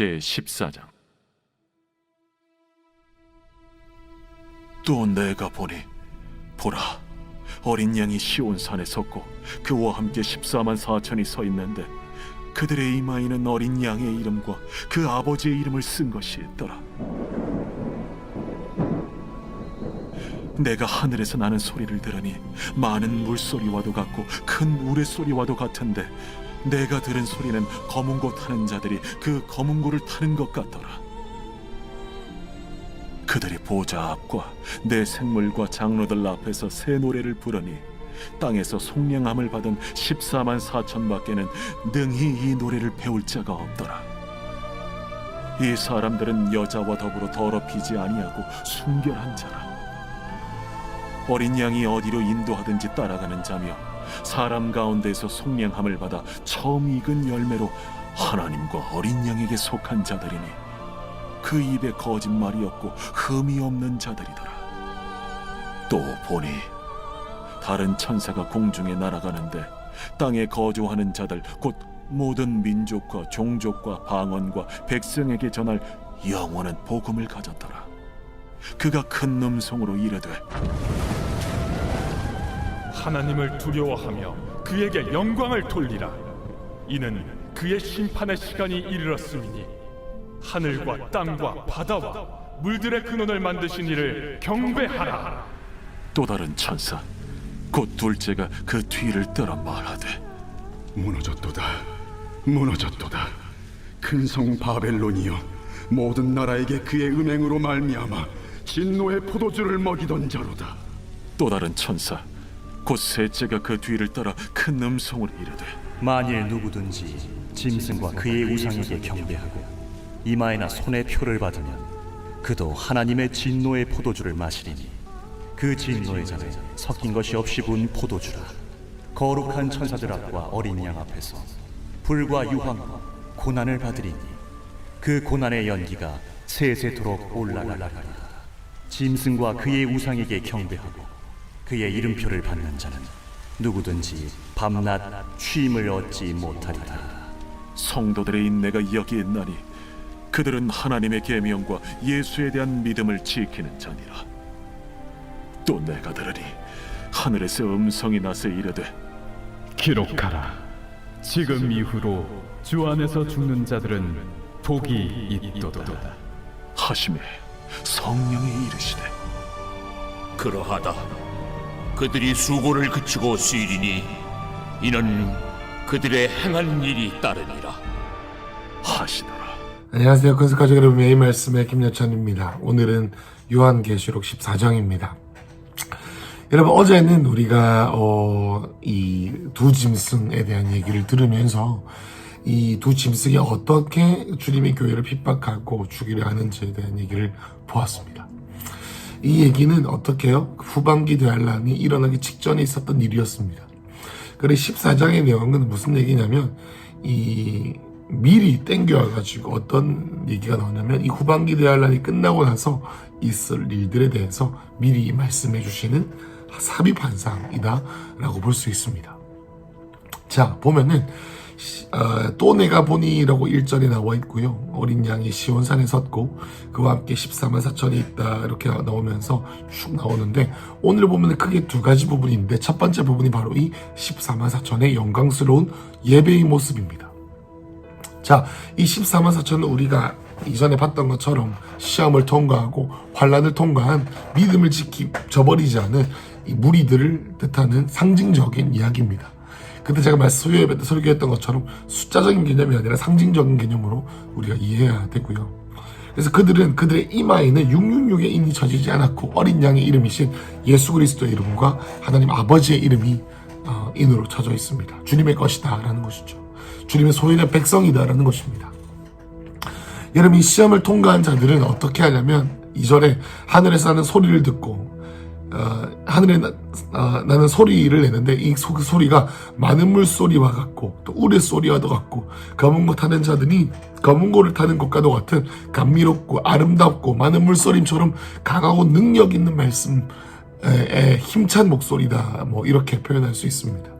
제14장. 또 내가 보니 보라, 어린 양이 시온산에 섰고 그와 함께 14만 4천이 서 있는데 그들의 이마에는 어린 양의 이름과 그 아버지의 이름을 쓴 것이 있더라. 내가 하늘에서 나는 소리를 들으니 많은 물소리와도 같고 큰 우레소리와도 같은데 내가 들은 소리는 검은 고 타는 자들이 그 검은 고를 타는 것 같더라. 그들이 보좌 앞과 내 생물과 장로들 앞에서 새 노래를 부르니 땅에서 속량함을 받은 14만 4천 밖에는 능히 이 노래를 배울 자가 없더라. 이 사람들은 여자와 더불어 더럽히지 아니하고 순결한 자라. 어린 양이 어디로 인도하든지 따라가는 자며 사람 가운데서 속량함을 받아 처음 익은 열매로 하나님과 어린 양에게 속한 자들이니 그 입에 거짓말이 없고 흠이 없는 자들이더라. 또 보니 다른 천사가 공중에 날아가는데 땅에 거주하는 자들 곧 모든 민족과 종족과 방언과 백성에게 전할 영원한 복음을 가졌더라. 그가 큰 음성으로 이르되 하나님을 두려워하며 그에게 영광을 돌리라. 이는 그의 심판의 시간이 이르렀음이니 하늘과 땅과 바다와 물들의 근원을 만드신 이를 경배하라. 또 다른 천사 곧 둘째가 그 뒤를 따라 말하되 무너졌도다, 무너졌도다. 큰 성 바벨론이여, 모든 나라에게 그의 음행으로 말미암아 진노의 포도주를 먹이던 자로다. 또 다른 천사 곧 셋째가 그 뒤를 따라 큰 음성으로 이르되 만일 누구든지 짐승과 그의 우상에게 경배하고 이마에나 손에 표를 받으면 그도 하나님의 진노의 포도주를 마시리니 그 진노의 잔에 섞인 것이 없이 부은 포도주라. 거룩한 천사들 앞과 어린 양 앞에서 불과 유황과 고난을 받으리니 그 고난의 연기가 세세토록 올라가리라. 짐승과 그의 우상에게 경배하고 그의 이름표를 받는 자는 누구든지 밤낮 쉼을 얻지 못하리라. 성도들의 인내가 여기 있나니 그들은 하나님의 계명과 예수에 대한 믿음을 지키는 자니라. 또 내가 들으니 하늘에서 음성이 나서 이르되 기록하라. 지금 이후로 주 안에서 죽는 자들은 복이 있도다. 하심에 성령이 이르시되 그러하다. 그들이 수고를 그치고 쉬리니 이는 그들의 행한 일이 따르니라 하시더라. 안녕하세요. 건석가족 여러분, 매일 말씀의 김여찬입니다. 오늘은 요한계시록 14장입니다. 여러분, 어제는 우리가 이 두 짐승에 대한 얘기를 들으면서 이 두 짐승이 어떻게 주님의 교회를 핍박하고 죽이려 하는지에 대한 얘기를 보았습니다. 이 얘기는 어떻게요? 후반기 대환란이 일어나기 직전에 있었던 일이었습니다. 그래서 14장의 내용은 무슨 얘기냐면 이 미리 땡겨와가지고 어떤 얘기가 나오냐면 이 후반기 대환란이 끝나고 나서 있을 일들에 대해서 미리 말씀해 주시는 삽입환상이다 라고 볼 수 있습니다. 자, 보면은 또 내가 보니 라고 1절에 나와 있고요. 어린 양이 시온산에 섰고 그와 함께 14만 4천이 있다 이렇게 나오면서 쭉 나오는데 오늘 보면 크게 두 가지 부분인데 첫 번째 부분이 바로 이 14만 4천의 영광스러운 예배의 모습입니다. 자, 이 14만 4천은 우리가 이전에 봤던 것처럼 시험을 통과하고 환란을 통과한 믿음을 저버리지 않은 이 무리들을 뜻하는 상징적인 이야기입니다. 그때 제가 수요예배 때 설교했던 것처럼 숫자적인 개념이 아니라 상징적인 개념으로 우리가 이해해야 되고요. 그래서 그들의 이마에는 666의 인이 쳐지지 않았고 어린 양의 이름이신 예수 그리스도의 이름과 하나님 아버지의 이름이 인으로 쳐져 있습니다. 주님의 것이다 라는 것이죠. 주님의 소유된 백성이다 라는 것입니다. 여러분, 이 시험을 통과한 자들은 어떻게 하냐면 2절에 하늘에서 나는 소리를 듣고 하늘에 나는 소리를 내는데 이 소리가 많은 물소리와 같고 또 우레소리와도 같고 검은 고 타는 자들이 검은 고를 타는 것과도 같은 감미롭고 아름답고 많은 물소리처럼 강하고 능력 있는 말씀에 힘찬 목소리다, 뭐 이렇게 표현할 수 있습니다.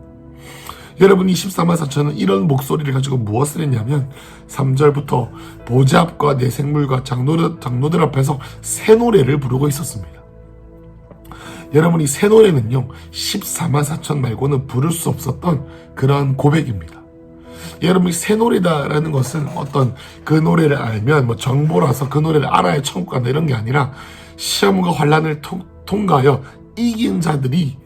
여러분 이 14만 4천은 이런 목소리를 가지고 무엇을 했냐면 3절부터 보좌 앞과 내 생물과 장로들 앞에서 새 노래를 부르고 있었습니다. 여러분 이 새 노래는요 14만 4천 말고는 부를 수 없었던 그러한 고백입니다. 여러분 이 새 노래다라는 것은 어떤 그 노래를 알면 뭐 정보라서 그 노래를 알아야 천국 간다 이런 게 아니라 시험과 환난을 통과하여 이긴 자들이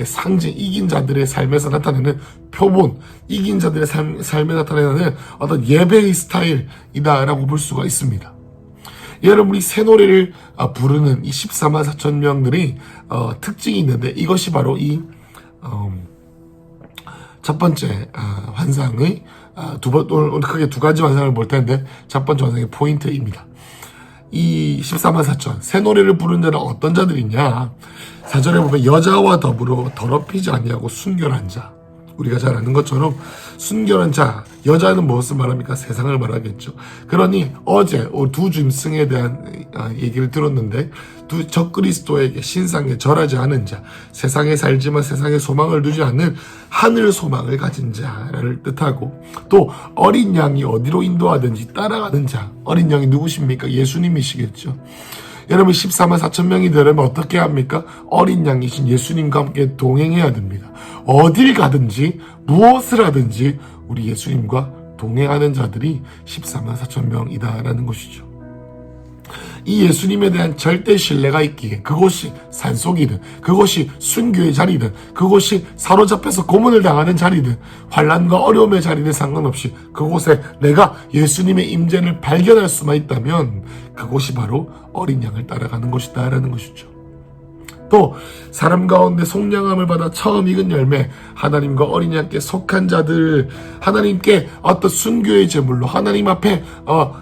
상징, 이긴 자들의 삶에서 나타내는 표본, 이긴 자들의 삶에 나타내는 어떤 예배의 스타일이다라고 볼 수가 있습니다. 여러분이 새 노래를 부르는 이 14만 4천 명들이 특징이 있는데 이것이 바로 이 첫 번째 환상의 오늘 크게 두 가지 환상을 볼 텐데 첫 번째 환상의 포인트입니다. 이 14만 4천 새 노래를 부르는 자는 어떤 자들이냐? 4절에 보면 여자와 더불어 더럽히지 아니하고 순결한 자. 우리가 잘 아는 것처럼 순결한 자, 여자는 무엇을 말합니까? 세상을 말하겠죠. 그러니 어제 두 짐승에 대한 얘기를 들었는데 두 적그리스도에게 신상에 절하지 않은 자, 세상에 살지만 세상에 소망을 두지 않는 하늘 소망을 가진 자를 뜻하고 또 어린 양이 어디로 인도하든지 따라가는 자. 어린 양이 누구십니까? 예수님이시겠죠. 여러분 14만 4천 명이 되려면 어떻게 합니까? 어린 양이신 예수님과 함께 동행해야 됩니다. 어딜 가든지 무엇을 하든지 우리 예수님과 동행하는 자들이 14만 4천 명이다라는 것이죠. 이 예수님에 대한 절대 신뢰가 있기에 그곳이 산속이든 그곳이 순교의 자리든 그곳이 사로잡혀서 고문을 당하는 자리든 환난과 어려움의 자리든 상관없이 그곳에 내가 예수님의 임재를 발견할 수만 있다면 그곳이 바로 어린 양을 따라가는 것이다 라는 것이죠. 또 사람 가운데 속량함을 받아 처음 익은 열매, 하나님과 어린 양께 속한 자들, 하나님께 어떤 순교의 제물로 하나님 앞에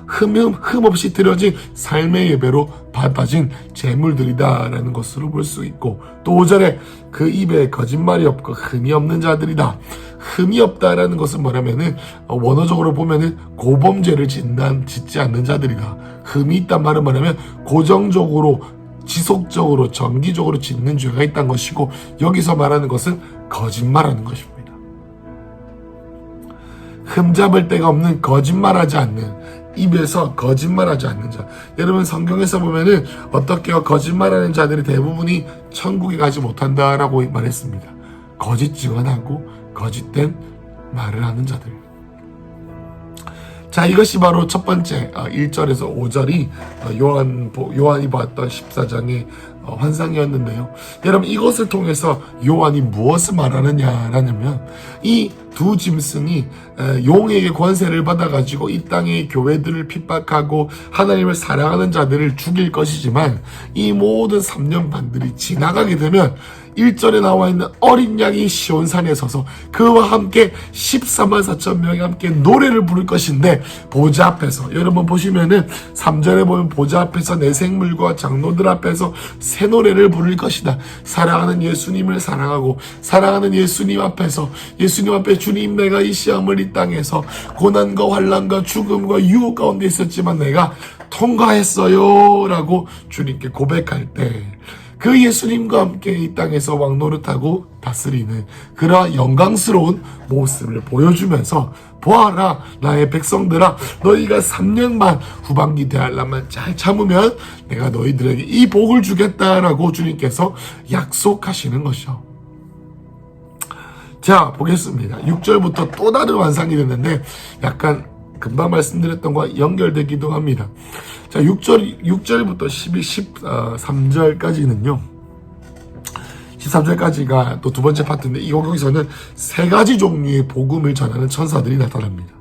흠 없이 드려진 삶의 예배로 받아진 제물들이다라는 것으로 볼 수 있고 또 5절에 그 입에 거짓말이 없고 흠이 없는 자들이다. 흠이 없다라는 것은 뭐냐면은 원어적으로 보면은 고범죄를 짓지 않는 자들이다. 흠이 있단 말은 뭐냐면 고정적으로 지속적으로 정기적으로 짓는 죄가 있다는 것이고 여기서 말하는 것은 거짓말하는 것입니다. 흠잡을 데가 없는 거짓말하지 않는 입에서 거짓말하지 않는 자. 여러분 성경에서 보면은 어떻게 거짓말하는 자들이 대부분이 천국에 가지 못한다라고 말했습니다. 거짓 증언하고 거짓된 말을 하는 자들. 자, 이것이 바로 첫 번째 1절에서 5절이 요한이 봤던 14장의 환상이었는데요. 여러분 이것을 통해서 요한이 무엇을 말하느냐라면 이 두 짐승이 용에게 권세를 받아가지고 이 땅의 교회들을 핍박하고 하나님을 사랑하는 자들을 죽일 것이지만 이 모든 3년반들이 지나가게 되면 1절에 나와 있는 어린 양이 시온산에 서서 그와 함께 14만 4천 명이 함께 노래를 부를 것인데 보좌 앞에서 여러분 보시면은 3절에 보면 보좌 앞에서 내 생물과 장로들 앞에서 새 노래를 부를 것이다. 사랑하는 예수님을 사랑하고 사랑하는 예수님 앞에서 예수님 앞에 주님 내가 이 시험을 이 땅에서 고난과 환난과 죽음과 유혹 가운데 있었지만 내가 통과했어요 라고 주님께 고백할 때 그 예수님과 함께 이 땅에서 왕노릇하고 다스리는 그러한 영광스러운 모습을 보여주면서 보아라 나의 백성들아 너희가 3년만 후반기 대할라만 잘 참으면 내가 너희들에게 이 복을 주겠다라고 주님께서 약속하시는 것이죠. 자 보겠습니다. 6절부터 또 다른 환상이 됐는데 약간 금방 말씀드렸던 것과 연결되기도 합니다. 자 6절부터 13절까지는요 13절까지가 또 두 번째 파트인데 여기서는 세 가지 종류의 복음을 전하는 천사들이 나타납니다.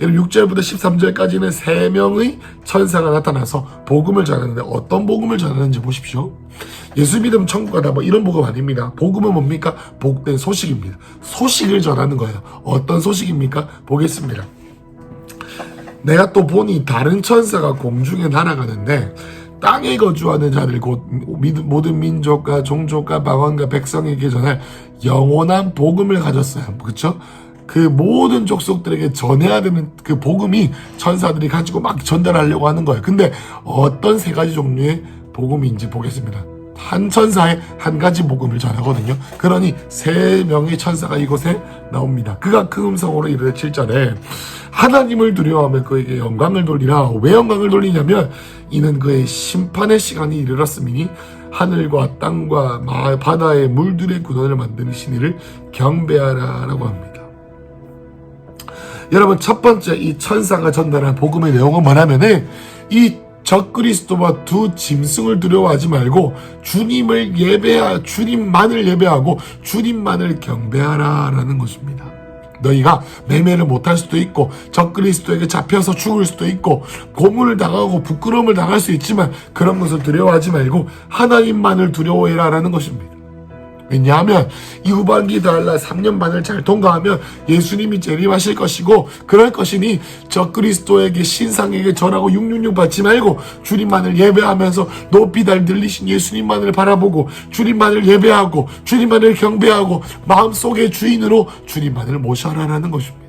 여러분 6절부터 13절까지는 3명의 천사가 나타나서 복음을 전하는데 어떤 복음을 전하는지 보십시오. 예수 믿으면 천국 가다 뭐 이런 복음 아닙니다. 복음은 뭡니까? 복된 소식입니다. 소식을 전하는 거예요. 어떤 소식입니까? 보겠습니다. 내가 또 보니 다른 천사가 공중에 날아가는데 땅에 거주하는 자들 곧 모든 민족과 종족과 방언과 백성에게 전할 영원한 복음을 가졌어요. 그렇죠? 그 모든 족속들에게 전해야 되는 그 복음이 천사들이 가지고 막 전달하려고 하는 거예요. 근데 어떤 세 가지 종류의 복음인지 보겠습니다. 한 천사에 한 가지 복음을 전하거든요. 그러니 3명의 천사가 이곳에 나옵니다. 그가 큰 음성으로 이르되 7절에 하나님을 두려워하며 그에게 영광을 돌리라. 왜 영광을 돌리냐면 이는 그의 심판의 시간이 이르렀음이니 하늘과 땅과 바다의 물들의 근원을 만드신 이를 경배하라 라고 합니다. 여러분, 첫 번째 이 천사가 전달한 복음의 내용은 뭐냐면은 이 적그리스도와 두 짐승을 두려워하지 말고 주님만을 예배하고 주님만을 경배하라 라는 것입니다. 너희가 매매를 못할 수도 있고 적그리스도에게 잡혀서 죽을 수도 있고 고문을 당하고 부끄러움을 당할 수 있지만 그런 것을 두려워하지 말고 하나님만을 두려워해라 라는 것입니다. 왜냐하면 이 후반기 달라 3년 반을 잘 통과하면 예수님이 재림하실 것이고 그럴 것이니 적그리스도에게 신상에게 절하고 666 받지 말고 주님만을 예배하면서 높이 달 들리신 예수님만을 바라보고 주님만을 예배하고 주님만을 경배하고 마음속의 주인으로 주님만을 모셔라라는 것입니다.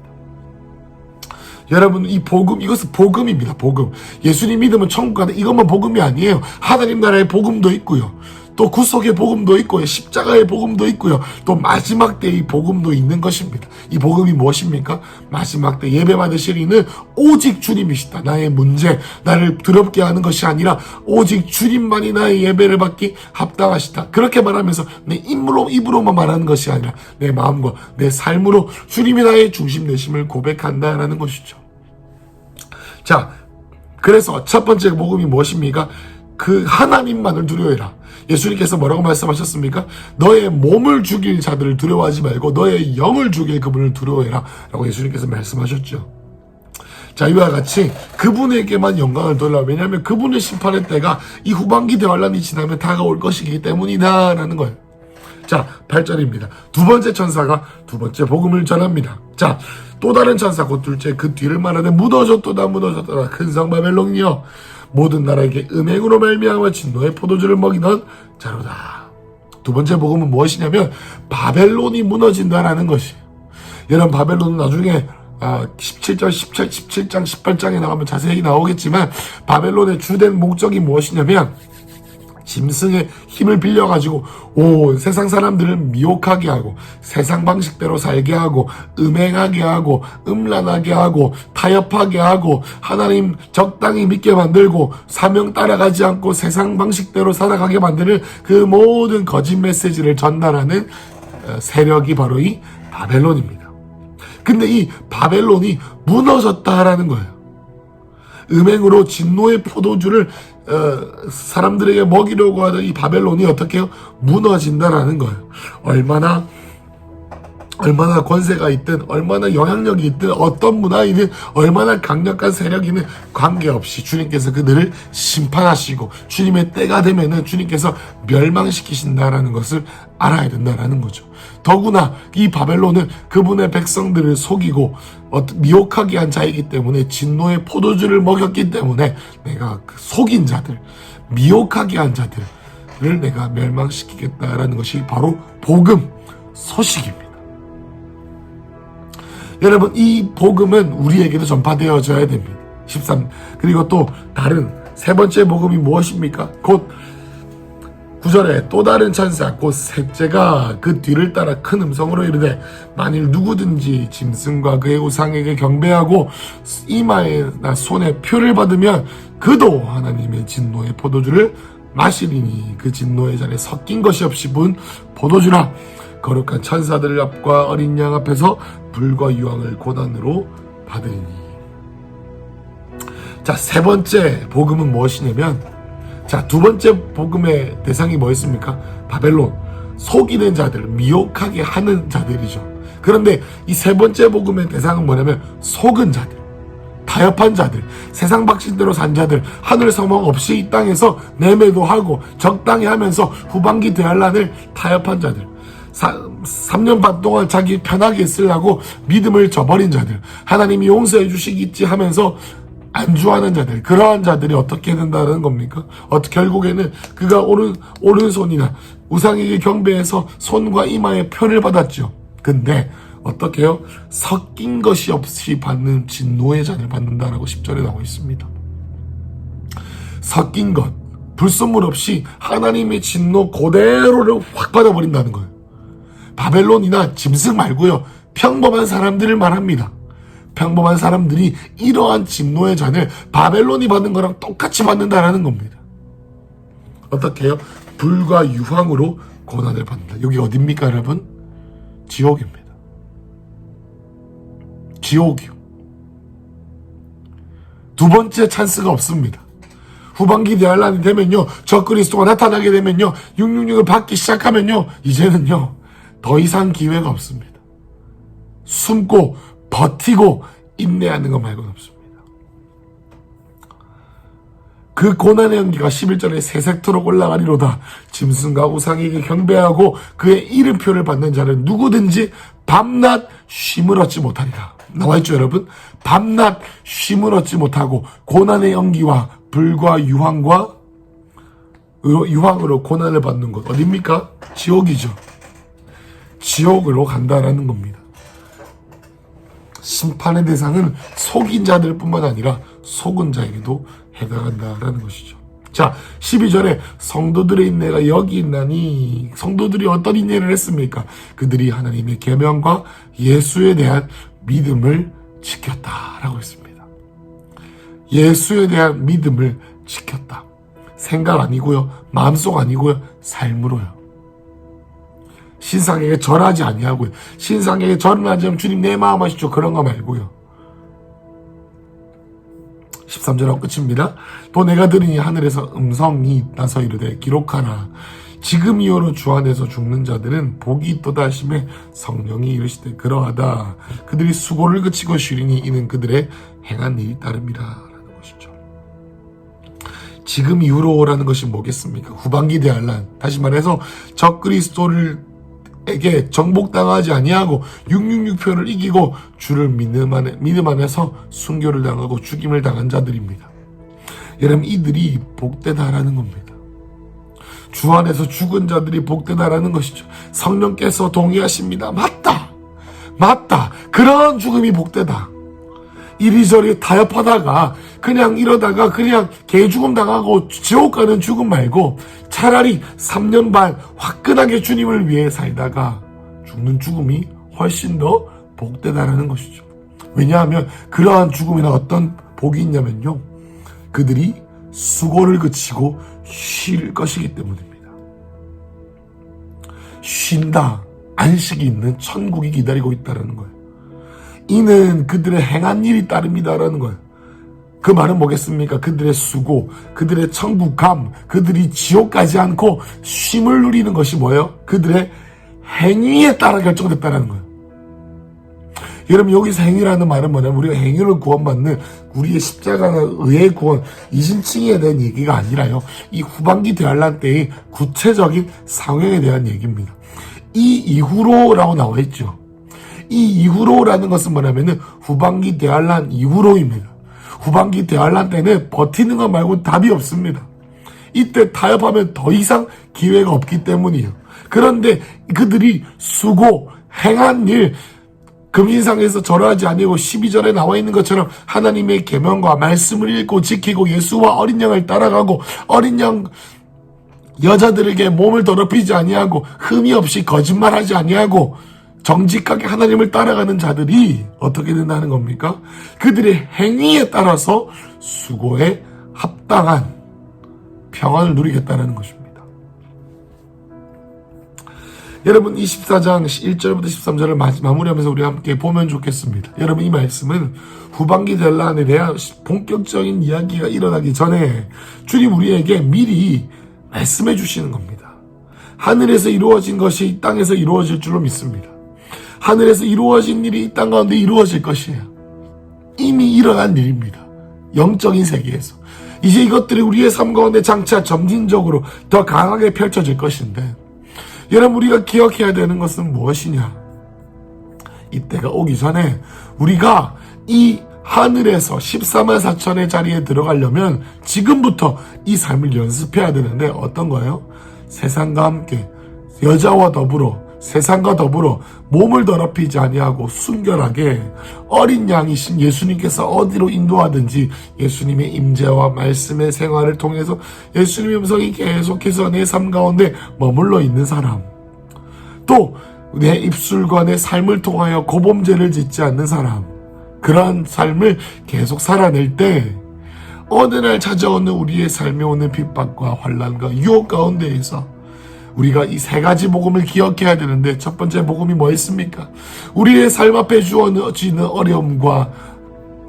여러분, 이 복음, 이것은 복음입니다. 복음. 예수님 믿으면 천국 가는 이것만 복음이 아니에요. 하나님 나라의 복음도 있고요. 또 구속의 복음도 있고요. 십자가의 복음도 있고요. 또 마지막 때의 복음도 있는 것입니다. 이 복음이 무엇입니까? 마지막 때 예배 받으실 이는 오직 주님이시다. 나의 문제, 나를 두렵게 하는 것이 아니라 오직 주님만이 나의 예배를 받기 합당하시다. 그렇게 말하면서 내 입으로만 말하는 것이 아니라 내 마음과 내 삶으로 주님이 나의 중심 되심을 고백한다라는 것이죠. 자, 그래서 첫 번째 복음이 무엇입니까? 그 하나님만을 두려워해라. 예수님께서 뭐라고 말씀하셨습니까? 너의 몸을 죽일 자들을 두려워하지 말고 너의 영을 죽일 그분을 두려워해라 라고 예수님께서 말씀하셨죠. 자, 이와 같이 그분에게만 영광을 돌라. 왜냐하면 그분의 심판의 때가 이 후반기 대환란이 지나면 다가올 것이기 때문이다 라는 거예요. 자, 8절입니다. 두 번째 천사가 두 번째 복음을 전합니다. 자, 또 다른 천사 곧 둘째 그 뒤를 말하되 무너졌도다 무너졌도다 큰 성 바벨론이여 모든 나라에게 음행으로 말미암아 진노의 포도주를 먹이던 자로다. 두 번째 복음은 무엇이냐면 바벨론이 무너진다라는 것이에요. 여러분, 바벨론은 나중에 17장 18장에 나가면 자세히 나오겠지만 바벨론의 주된 목적이 무엇이냐면 짐승의 힘을 빌려가지고 세상 사람들을 미혹하게 하고 세상 방식대로 살게 하고 음행하게 하고 음란하게 하고 타협하게 하고 하나님 적당히 믿게 만들고 사명 따라가지 않고 세상 방식대로 살아가게 만드는 그 모든 거짓 메시지를 전달하는 세력이 바로 이 바벨론입니다. 근데 이 바벨론이 무너졌다라는 거예요. 음행으로 진노의 포도주를 사람들에게 먹이려고 하던 이 바벨론이 어떻게 해요? 무너진다라는 거예요. 얼마나 권세가 있든 얼마나 영향력이 있든 어떤 문화이든 얼마나 강력한 세력이든 관계없이 주님께서 그들을 심판하시고 주님의 때가 되면은 주님께서 멸망시키신다라는 것을 알아야 된다라는 거죠. 더구나 이 바벨론은 그분의 백성들을 속이고 미혹하게 한 자이기 때문에 진노의 포도주를 먹였기 때문에 내가 그 속인 자들, 미혹하게 한 자들을 내가 멸망시키겠다라는 것이 바로 복음 소식입니다. 여러분, 이 복음은 우리에게도 전파되어져야 됩니다. 13. 그리고 또 다른 세 번째 복음이 무엇입니까? 곧 9절에 또 다른 천사 곧 셋째가 그 뒤를 따라 큰 음성으로 이르되 만일 누구든지 짐승과 그의 우상에게 경배하고 이마에나 손에 표를 받으면 그도 하나님의 진노의 포도주를 마시리니 그 진노의 잔에 섞인 것이 없이 부은 포도주라. 거룩한 천사들 앞과 어린 양 앞에서 불과 유황을 고난으로 받으리니. 자, 세 번째 복음은 무엇이냐면 자, 두 번째 복음의 대상이 뭐였습니까? 바벨론, 속이는 자들, 미혹하게 하는 자들이죠. 그런데 이 세 번째 복음의 대상은 뭐냐면 속은 자들, 타협한 자들, 세상 방식대로 산 자들, 하늘 성공 없이 이 땅에서 매매도 하고 적당히 하면서 후반기 대환란을 타협한 자들, 3년 반 동안 자기 편하게 쓰려고 믿음을 저버린 자들, 하나님이 용서해 주시겠지 하면서 안주하는 자들, 그러한 자들이 어떻게 된다는 겁니까? 결국에는 그가 오른손이나 우상에게 경배해서 손과 이마에 표를 받았죠. 근데 어떻게 해요? 섞인 것이 없이 받는 진노의 잔을 받는다라고 10절에 나와 있습니다. 섞인 것, 불순물 없이 하나님의 진노 그대로를 확 받아버린다는 거예요. 바벨론이나 짐승 말고요. 평범한 사람들을 말합니다. 평범한 사람들이 이러한 진노의 잔을 바벨론이 받는 거랑 똑같이 받는다라는 겁니다. 어떻게 해요? 불과 유황으로 고난을 받는다. 여기 어딥니까 여러분? 지옥입니다. 지옥이요. 두 번째 찬스가 없습니다. 후반기 대환란이 되면요, 적그리스도가 나타나게 되면요, 666을 받기 시작하면요, 이제는요 더 이상 기회가 없습니다. 숨고 버티고 인내하는 것 말고는 없습니다. 그 고난의 연기가 11절에 새색토록 올라가리로다. 짐승과 우상에게 경배하고 그의 이름표를 받는 자는 누구든지 밤낮 쉼을 얻지 못하리라. 나와있죠 여러분? 밤낮 쉼을 얻지 못하고 고난의 연기와 불과 유황으로 고난을 받는 곳 어딥니까? 지옥이죠. 지옥으로 간다라는 겁니다. 심판의 대상은 속인 자들 뿐만 아니라 속은 자에게도 해당한다라는 것이죠. 자, 12절에 성도들의 인내가 여기 있나니, 성도들이 어떤 인내를 했습니까? 그들이 하나님의 계명과 예수에 대한 믿음을 지켰다라고 했습니다. 예수에 대한 믿음을 지켰다. 생각 아니고요, 마음속 아니고요, 삶으로요. 신상에게 절하지 아니하고요. 신상에게 절은 하지 않으면 주님 내 마음 하시죠. 그런 거 말고요. 13절하고 끝입니다. 또 내가 들으니 하늘에서 음성이 나서 이르되 기록하라. 지금 이후로 주 안에서 죽는 자들은 복이 있도다 하시매 성령이 이르시되 그러하다. 그들이 수고를 그치고 쉬리니 이는 그들의 행한 일이 따름이라 라는 것이죠. 지금 이후로라는 것이 뭐겠습니까? 후반기 대환란. 다시 말해서 적그리스도에게 정복당하지 아니하고 666표를 이기고 주를 믿음 안에서 순교를 당하고 죽임을 당한 자들입니다. 여러분, 이들이 복되다라는 겁니다. 주 안에서 죽은 자들이 복되다라는 것이죠. 성령께서 동의하십니다. 맞다. 그런 죽음이 복되다. 이리저리 타협하다가 그냥 이러다가 그냥 개죽음 당하고 지옥 가는 죽음 말고 차라리 3년 반 화끈하게 주님을 위해 살다가 죽는 죽음이 훨씬 더 복되다라는 것이죠. 왜냐하면 그러한 죽음에는 어떤 복이 있냐면요, 그들이 수고를 그치고 쉴 것이기 때문입니다. 쉰다, 안식이 있는 천국이 기다리고 있다는 거예요. 이는 그들의 행한 일이 따릅니다라는 거예요. 그 말은 뭐겠습니까? 그들의 수고, 그들의 천국감, 그들이 지옥 가지 않고 쉼을 누리는 것이 뭐예요? 그들의 행위에 따라 결정됐다는 거예요. 여러분, 여기서 행위라는 말은 뭐냐면 우리가 행위를 구원받는 우리의 십자가나 의의 구원, 이신칭에 대한 얘기가 아니라요, 이 후반기 대환란 때의 구체적인 상황에 대한 얘기입니다. 이 이후로라고 나와 있죠. 이 이후로라는 것은 뭐냐면은 후반기 대환란 이후로입니다. 후반기 대환란 때는 버티는 것 말고 답이 없습니다. 이때 타협하면 더 이상 기회가 없기 때문이에요. 그런데 그들이 수고, 행한 일, 금신상에서 절하지 아니고 12절에 나와 있는 것처럼 하나님의 계명과 말씀을 읽고 지키고 예수와 어린 양을 따라가고 어린 양 여자들에게 몸을 더럽히지 아니하고 흠이 없이 거짓말하지 아니하고 정직하게 하나님을 따라가는 자들이 어떻게 된다는 겁니까? 그들의 행위에 따라서 수고에 합당한 평안을 누리겠다는 것입니다. 여러분, 24장 1절부터 13절을 마무리하면서 우리 함께 보면 좋겠습니다. 여러분, 이 말씀은 후반기 대환란에 대한 본격적인 이야기가 일어나기 전에 주님 우리에게 미리 말씀해 주시는 겁니다. 하늘에서 이루어진 것이 이 땅에서 이루어질 줄로 믿습니다. 하늘에서 이루어진 일이 이 땅 가운데 이루어질 것이에요. 이미 일어난 일입니다. 영적인 세계에서. 이제 이것들이 우리의 삶 가운데 장차 점진적으로 더 강하게 펼쳐질 것인데, 여러분, 우리가 기억해야 되는 것은 무엇이냐? 이때가 오기 전에 우리가 이 하늘에서 14만 4천의 자리에 들어가려면 지금부터 이 삶을 연습해야 되는데 어떤 거예요? 세상과 함께 여자와 더불어 세상과 더불어 몸을 더럽히지 아니하고 순결하게 어린 양이신 예수님께서 어디로 인도하든지 예수님의 임재와 말씀의 생활을 통해서 예수님의 음성이 계속해서 내 삶 가운데 머물러 있는 사람, 또 내 입술과 내 삶을 통하여 고범죄를 짓지 않는 사람, 그러한 삶을 계속 살아낼 때 어느 날 찾아오는 우리의 삶에 오는 핍박과 환난과 유혹 가운데에서 우리가 이 세 가지 복음을 기억해야 되는데, 첫 번째 복음이 뭐였습니까? 우리의 삶 앞에 주어지는 어려움과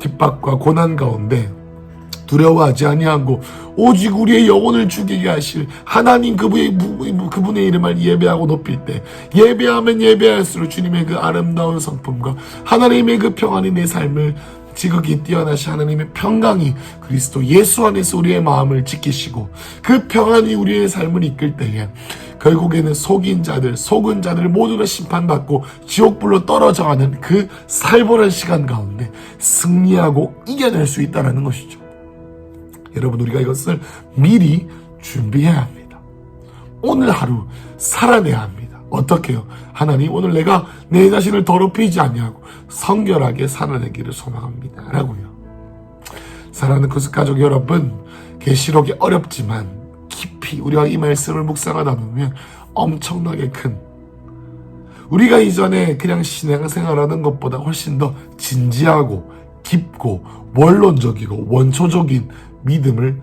핍박과 고난 가운데 두려워하지 아니하고 오직 우리의 영혼을 죽이게 하실 하나님 그분의 이름을 예배하고 높일 때, 예배하면 예배할수록 주님의 그 아름다운 성품과 하나님의 그 평안이 내 삶을 지극히 뛰어나신 하나님의 평강이 그리스도 예수 안에서 우리의 마음을 지키시고 그 평안이 우리의 삶을 이끌 때에 결국에는 속은 자들 모두 다 심판받고 지옥불로 떨어져가는 그 살벌한 시간 가운데 승리하고 이겨낼 수 있다는 것이죠. 여러분, 우리가 이것을 미리 준비해야 합니다. 오늘 하루 살아내야 합니다. 어떻게 해요? 하나님, 오늘 내가 내 자신을 더럽히지 아니하고 성결하게 살아내기를 소망합니다 라고요. 사랑하는 크리스도 가족 여러분, 계시록이 어렵지만 깊이 우리가 이 말씀을 묵상하다 보면 엄청나게 큰, 우리가 이전에 그냥 신앙생활하는 것보다 훨씬 더 진지하고 깊고 원론적이고 원초적인 믿음을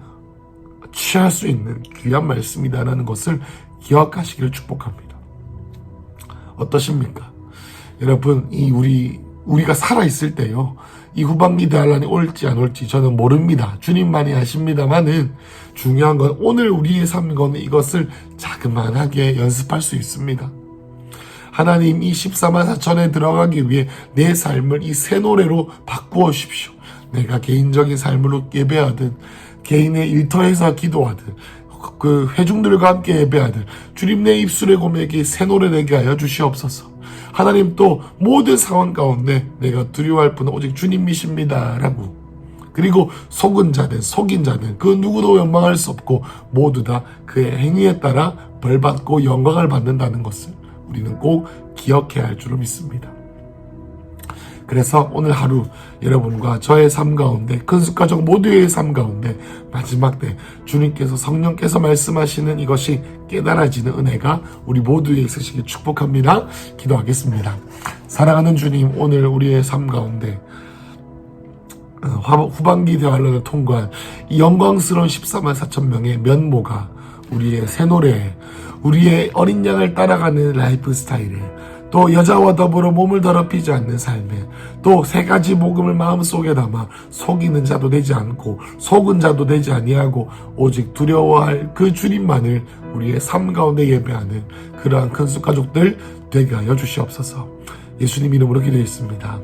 취할 수 있는 귀한 말씀이다라는 것을 기억하시기를 축복합니다. 어떠십니까? 여러분, 우리가 살아있을 때요, 이 후반기 대환란이 올지 안 올지 저는 모릅니다. 주님만이 아십니다만은 중요한 건 오늘 우리의 삶 가운데 이것을 자그만하게 연습할 수 있습니다. 하나님, 이 14만 4천에 들어가기 위해 내 삶을 이 새 노래로 바꾸어 주십시오. 내가 개인적인 삶으로 예배하든 개인의 일터에서 기도하든 그 회중들과 함께 예배하든 주님, 내 입술의 고백이 새 노래 되게 하여 주시옵소서. 하나님, 또 모든 상황 가운데 내가 두려워할 분은 오직 주님이십니다 라고, 그리고 속은 자든 속인 자든 그 누구도 원망할 수 없고 모두 다 그의 행위에 따라 벌받고 영광을 받는다는 것을 우리는 꼭 기억해야 할 줄로 믿습니다. 그래서 오늘 하루 여러분과 저의 삶 가운데, 큰숙가족 모두의 삶 가운데 마지막 때 주님께서, 성령께서 말씀하시는 이것이 깨달아지는 은혜가 우리 모두에 있으시길 축복합니다. 기도하겠습니다. 사랑하는 주님, 오늘 우리의 삶 가운데 후반기 대환란을 통과한 이 영광스러운 14만 4천 명의 면모가 우리의 새 노래에, 우리의 어린 양을 따라가는 라이프 스타일에, 또 여자와 더불어 몸을 더럽히지 않는 삶에, 또 세 가지 복음을 마음속에 담아 속이는 자도 되지 않고 속은 자도 되지 아니하고 오직 두려워할 그 주님만을 우리의 삶 가운데 예배하는 그러한 큰숙가족들 되게 하여 주시옵소서. 예수님 이름으로 기도했습니다.